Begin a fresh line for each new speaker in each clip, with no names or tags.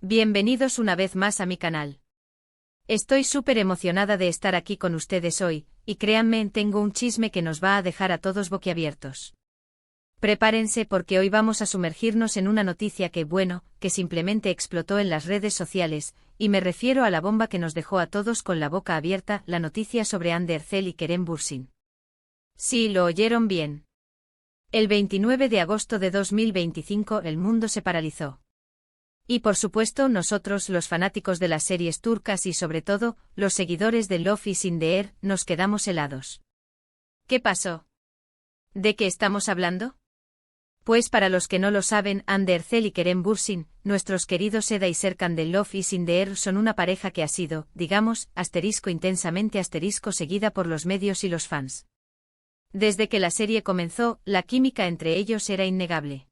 Bienvenidos una vez más a mi canal. Estoy súper emocionada de estar aquí con ustedes hoy, y créanme, tengo un chisme que nos va a dejar a todos boquiabiertos. Prepárense porque hoy vamos a sumergirnos en una noticia que simplemente explotó en las redes sociales, y me refiero a la bomba que nos dejó a todos con la boca abierta, la noticia sobre Hande Erçel y Kerem Bürsin. Sí, lo oyeron bien. El 29 de agosto de 2025 el mundo se paralizó. Y por supuesto nosotros los fanáticos de las series turcas y sobre todo, los seguidores de Love is in the Air, nos quedamos helados. ¿Qué pasó? ¿De qué estamos hablando? Pues para los que no lo saben, Hande Erçel y Kerem Bürsin, nuestros queridos Eda y Serkan de Love is in the Air son una pareja que ha sido, digamos, intensamente seguida por los medios y los fans. Desde que la serie comenzó, la química entre ellos era innegable.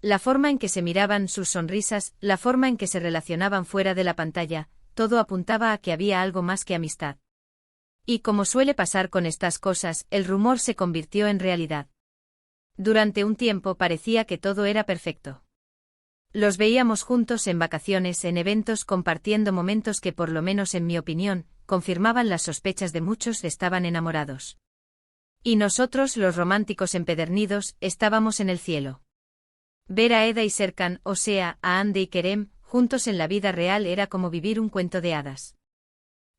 La forma en que se miraban, sus sonrisas, la forma en que se relacionaban fuera de la pantalla, todo apuntaba a que había algo más que amistad. Y como suele pasar con estas cosas, el rumor se convirtió en realidad. Durante un tiempo parecía que todo era perfecto. Los veíamos juntos en vacaciones, en eventos, compartiendo momentos que, por lo menos en mi opinión, confirmaban las sospechas de muchos, estaban enamorados. Y nosotros, los románticos empedernidos, estábamos en el cielo. Ver a Eda y Serkan, o sea, a Hande y Kerem, juntos en la vida real era como vivir un cuento de hadas.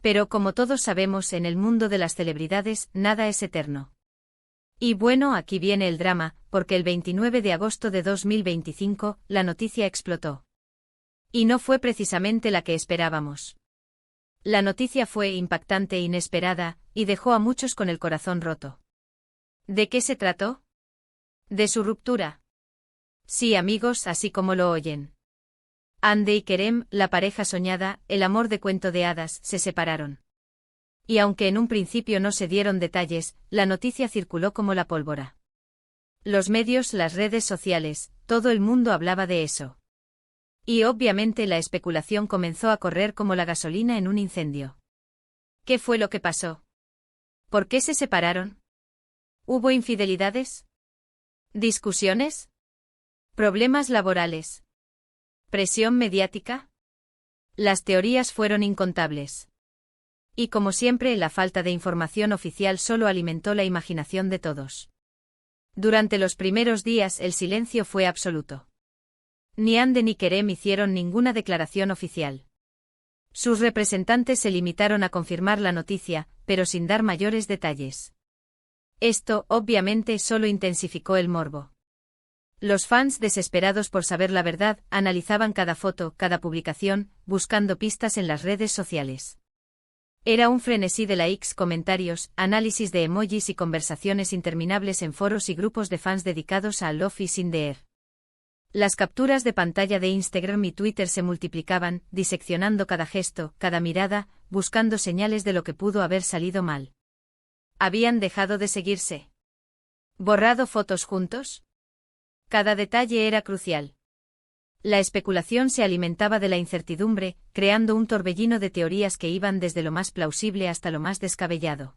Pero como todos sabemos, en el mundo de las celebridades, nada es eterno. Y bueno, aquí viene el drama, porque el 29 de agosto de 2025, la noticia explotó. Y no fue precisamente la que esperábamos. La noticia fue impactante e inesperada, y dejó a muchos con el corazón roto. ¿De qué se trató? De su ruptura. Sí, amigos, así como lo oyen. Hande y Kerem, la pareja soñada, el amor de cuento de hadas, se separaron. Y aunque en un principio no se dieron detalles, la noticia circuló como la pólvora. Los medios, las redes sociales, todo el mundo hablaba de eso. Y obviamente la especulación comenzó a correr como la gasolina en un incendio. ¿Qué fue lo que pasó? ¿Por qué se separaron? ¿Hubo infidelidades? ¿Discusiones? ¿Problemas laborales? ¿Presión mediática? Las teorías fueron incontables. Y como siempre, la falta de información oficial solo alimentó la imaginación de todos. Durante los primeros días el silencio fue absoluto. Ni Hande ni Kerem hicieron ninguna declaración oficial. Sus representantes se limitaron a confirmar la noticia, pero sin dar mayores detalles. Esto, obviamente, solo intensificó el morbo. Los fans, desesperados por saber la verdad, analizaban cada foto, cada publicación, buscando pistas en las redes sociales. Era un frenesí de likes, comentarios, análisis de emojis y conversaciones interminables en foros y grupos de fans dedicados a Love is in the Air. Las capturas de pantalla de Instagram y Twitter se multiplicaban, diseccionando cada gesto, cada mirada, buscando señales de lo que pudo haber salido mal. ¿Habían dejado de seguirse? ¿Borrado fotos juntos? Cada detalle era crucial. La especulación se alimentaba de la incertidumbre, creando un torbellino de teorías que iban desde lo más plausible hasta lo más descabellado.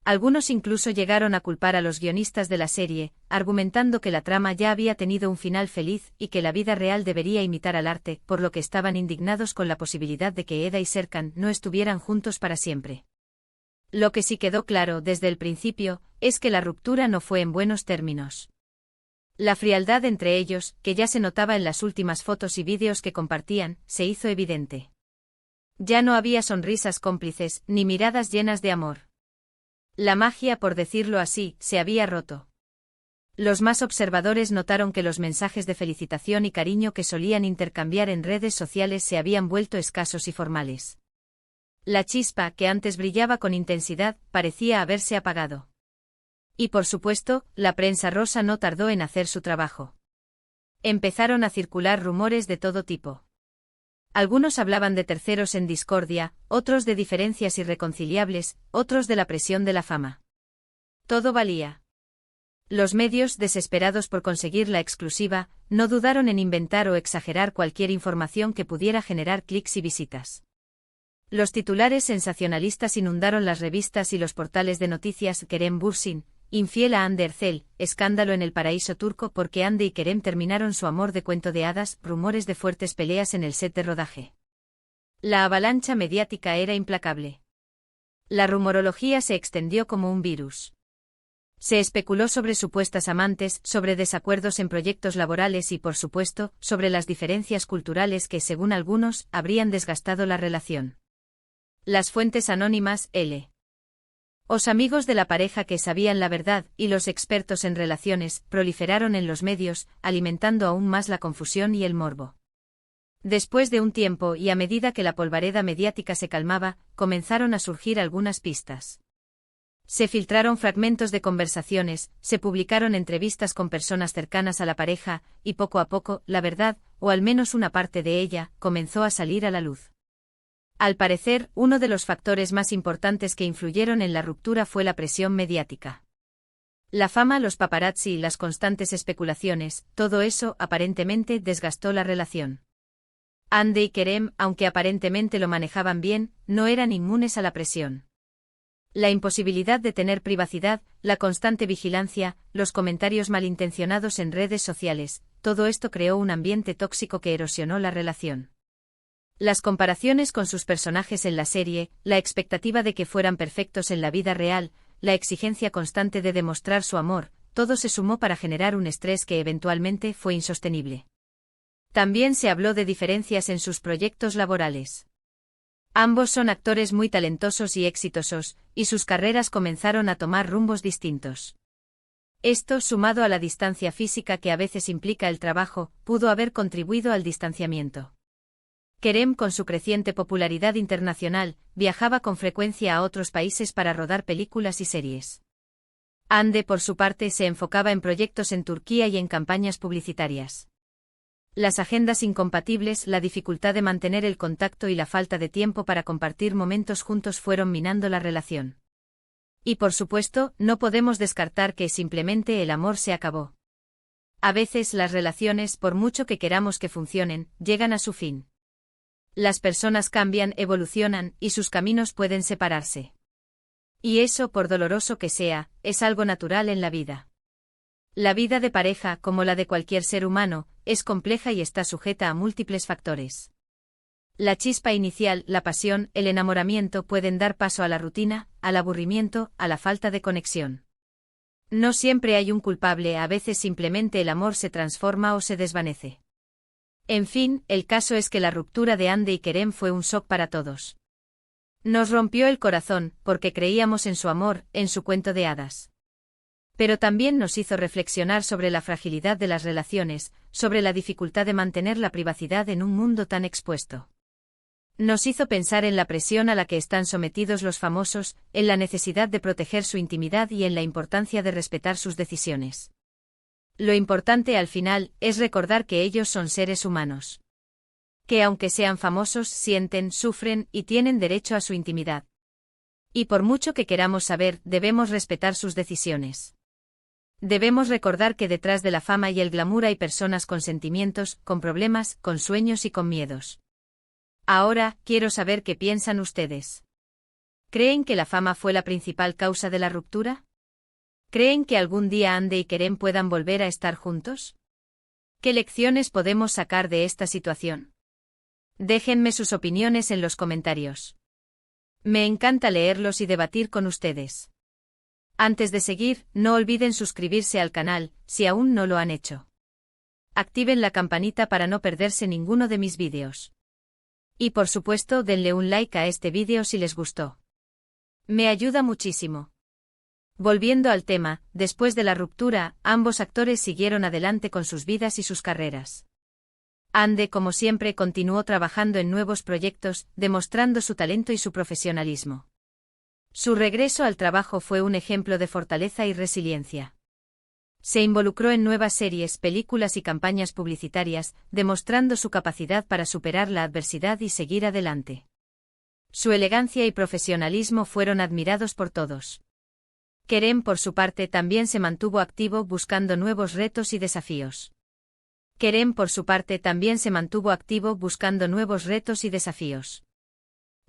Algunos incluso llegaron a culpar a los guionistas de la serie, argumentando que la trama ya había tenido un final feliz y que la vida real debería imitar al arte, por lo que estaban indignados con la posibilidad de que Eda y Serkan no estuvieran juntos para siempre. Lo que sí quedó claro desde el principio es que la ruptura no fue en buenos términos. La frialdad entre ellos, que ya se notaba en las últimas fotos y vídeos que compartían, se hizo evidente. Ya no había sonrisas cómplices, ni miradas llenas de amor. La magia, por decirlo así, se había roto. Los más observadores notaron que los mensajes de felicitación y cariño que solían intercambiar en redes sociales se habían vuelto escasos y formales. La chispa, que antes brillaba con intensidad, parecía haberse apagado. Y por supuesto, la prensa rosa no tardó en hacer su trabajo. Empezaron a circular rumores de todo tipo. Algunos hablaban de terceros en discordia, otros de diferencias irreconciliables, otros de la presión de la fama. Todo valía. Los medios, desesperados por conseguir la exclusiva, no dudaron en inventar o exagerar cualquier información que pudiera generar clics y visitas. Los titulares sensacionalistas inundaron las revistas y los portales de noticias. Kerem Bürsin, infiel a Hande Erçel, escándalo en el paraíso turco porque Hande y Kerem terminaron su amor de cuento de hadas, rumores de fuertes peleas en el set de rodaje. La avalancha mediática era implacable. La rumorología se extendió como un virus. Se especuló sobre supuestas amantes, sobre desacuerdos en proyectos laborales y, por supuesto, sobre las diferencias culturales que, según algunos, habrían desgastado la relación. Las fuentes anónimas, Os amigos de la pareja que sabían la verdad y los expertos en relaciones proliferaron en los medios, alimentando aún más la confusión y el morbo. Después de un tiempo y a medida que la polvareda mediática se calmaba, comenzaron a surgir algunas pistas. Se filtraron fragmentos de conversaciones, se publicaron entrevistas con personas cercanas a la pareja, y poco a poco, la verdad, o al menos una parte de ella, comenzó a salir a la luz. Al parecer, uno de los factores más importantes que influyeron en la ruptura fue la presión mediática. La fama, los paparazzi y las constantes especulaciones, todo eso, aparentemente, desgastó la relación. Hande y Kerem, aunque aparentemente lo manejaban bien, no eran inmunes a la presión. La imposibilidad de tener privacidad, la constante vigilancia, los comentarios malintencionados en redes sociales, todo esto creó un ambiente tóxico que erosionó la relación. Las comparaciones con sus personajes en la serie, la expectativa de que fueran perfectos en la vida real, la exigencia constante de demostrar su amor, todo se sumó para generar un estrés que eventualmente fue insostenible. También se habló de diferencias en sus proyectos laborales. Ambos son actores muy talentosos y exitosos, y sus carreras comenzaron a tomar rumbos distintos. Esto, sumado a la distancia física que a veces implica el trabajo, pudo haber contribuido al distanciamiento. Kerem, con su creciente popularidad internacional, viajaba con frecuencia a otros países para rodar películas y series. Hande, por su parte, se enfocaba en proyectos en Turquía y en campañas publicitarias. Las agendas incompatibles, la dificultad de mantener el contacto y la falta de tiempo para compartir momentos juntos fueron minando la relación. Y por supuesto, no podemos descartar que simplemente el amor se acabó. A veces las relaciones, por mucho que queramos que funcionen, llegan a su fin. Las personas cambian, evolucionan, y sus caminos pueden separarse. Y eso, por doloroso que sea, es algo natural en la vida. La vida de pareja, como la de cualquier ser humano, es compleja y está sujeta a múltiples factores. La chispa inicial, la pasión, el enamoramiento pueden dar paso a la rutina, al aburrimiento, a la falta de conexión. No siempre hay un culpable, a veces simplemente el amor se transforma o se desvanece. En fin, el caso es que la ruptura de Hande y Kerem fue un shock para todos. Nos rompió el corazón, porque creíamos en su amor, en su cuento de hadas. Pero también nos hizo reflexionar sobre la fragilidad de las relaciones, sobre la dificultad de mantener la privacidad en un mundo tan expuesto. Nos hizo pensar en la presión a la que están sometidos los famosos, en la necesidad de proteger su intimidad y en la importancia de respetar sus decisiones. Lo importante al final es recordar que ellos son seres humanos. Que aunque sean famosos, sienten, sufren y tienen derecho a su intimidad. Y por mucho que queramos saber, debemos respetar sus decisiones. Debemos recordar que detrás de la fama y el glamour hay personas con sentimientos, con problemas, con sueños y con miedos. Ahora, quiero saber qué piensan ustedes. ¿Creen que la fama fue la principal causa de la ruptura? ¿Creen que algún día Hande y Kerem puedan volver a estar juntos? ¿Qué lecciones podemos sacar de esta situación? Déjenme sus opiniones en los comentarios. Me encanta leerlos y debatir con ustedes. Antes de seguir, no olviden suscribirse al canal, si aún no lo han hecho. Activen la campanita para no perderse ninguno de mis vídeos. Y por supuesto, denle un like a este vídeo si les gustó. Me ayuda muchísimo. Volviendo al tema, después de la ruptura, ambos actores siguieron adelante con sus vidas y sus carreras. Hande, como siempre, continuó trabajando en nuevos proyectos, demostrando su talento y su profesionalismo. Su regreso al trabajo fue un ejemplo de fortaleza y resiliencia. Se involucró en nuevas series, películas y campañas publicitarias, demostrando su capacidad para superar la adversidad y seguir adelante. Su elegancia y profesionalismo fueron admirados por todos. Kerem, por su parte, también se mantuvo activo buscando nuevos retos y desafíos. Kerem, por su parte, también se mantuvo activo buscando nuevos retos y desafíos.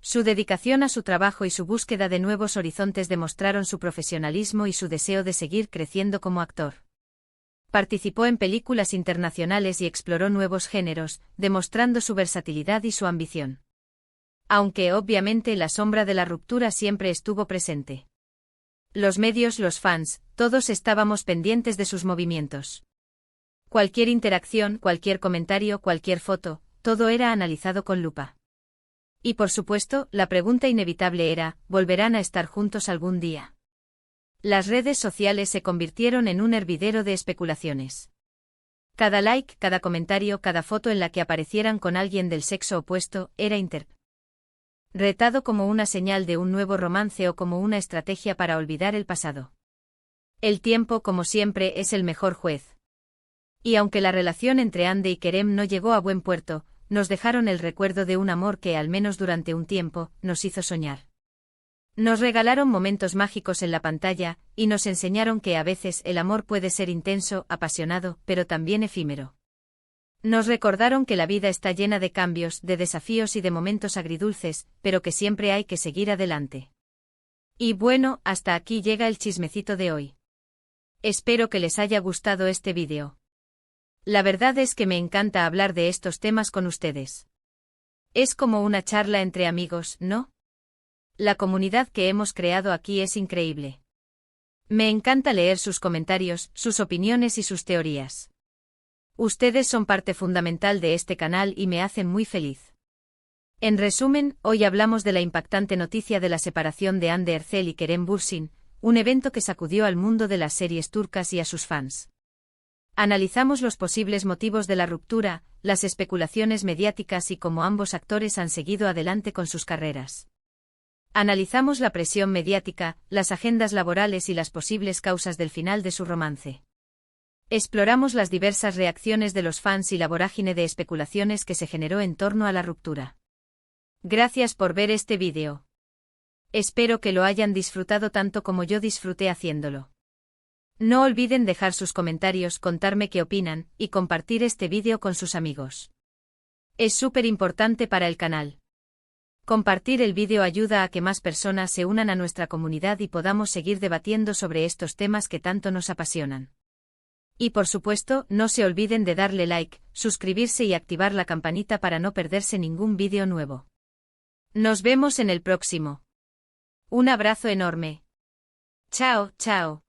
Su dedicación a su trabajo y su búsqueda de nuevos horizontes demostraron su profesionalismo y su deseo de seguir creciendo como actor. Participó en películas internacionales y exploró nuevos géneros, demostrando su versatilidad y su ambición. Aunque, obviamente, la sombra de la ruptura siempre estuvo presente. Los medios, los fans, todos estábamos pendientes de sus movimientos. Cualquier interacción, cualquier comentario, cualquier foto, todo era analizado con lupa. Y por supuesto, la pregunta inevitable era, ¿volverán a estar juntos algún día? Las redes sociales se convirtieron en un hervidero de especulaciones. Cada like, cada comentario, cada foto en la que aparecieran con alguien del sexo opuesto, era interpretado como una señal de un nuevo romance o como una estrategia para olvidar el pasado. El tiempo, como siempre, es el mejor juez. Y aunque la relación entre Ande y Kerem no llegó a buen puerto, nos dejaron el recuerdo de un amor que, al menos durante un tiempo, nos hizo soñar. Nos regalaron momentos mágicos en la pantalla, y nos enseñaron que a veces el amor puede ser intenso, apasionado, pero también efímero. Nos recordaron que la vida está llena de cambios, de desafíos y de momentos agridulces, pero que siempre hay que seguir adelante. Y bueno, hasta aquí llega el chismecito de hoy. Espero que les haya gustado este vídeo. La verdad es que me encanta hablar de estos temas con ustedes. Es como una charla entre amigos, ¿no? La comunidad que hemos creado aquí es increíble. Me encanta leer sus comentarios, sus opiniones y sus teorías. Ustedes son parte fundamental de este canal y me hacen muy feliz. En resumen, hoy hablamos de la impactante noticia de la separación de Hande Erçel y Kerem Bürsin, un evento que sacudió al mundo de las series turcas y a sus fans. Analizamos los posibles motivos de la ruptura, las especulaciones mediáticas y cómo ambos actores han seguido adelante con sus carreras. Analizamos la presión mediática, las agendas laborales y las posibles causas del final de su romance. Exploramos las diversas reacciones de los fans y la vorágine de especulaciones que se generó en torno a la ruptura. Gracias por ver este vídeo. Espero que lo hayan disfrutado tanto como yo disfruté haciéndolo. No olviden dejar sus comentarios, contarme qué opinan, y compartir este vídeo con sus amigos. Es súper importante para el canal. Compartir el vídeo ayuda a que más personas se unan a nuestra comunidad y podamos seguir debatiendo sobre estos temas que tanto nos apasionan. Y por supuesto, no se olviden de darle like, suscribirse y activar la campanita para no perderse ningún vídeo nuevo. Nos vemos en el próximo. Un abrazo enorme. Chao, chao.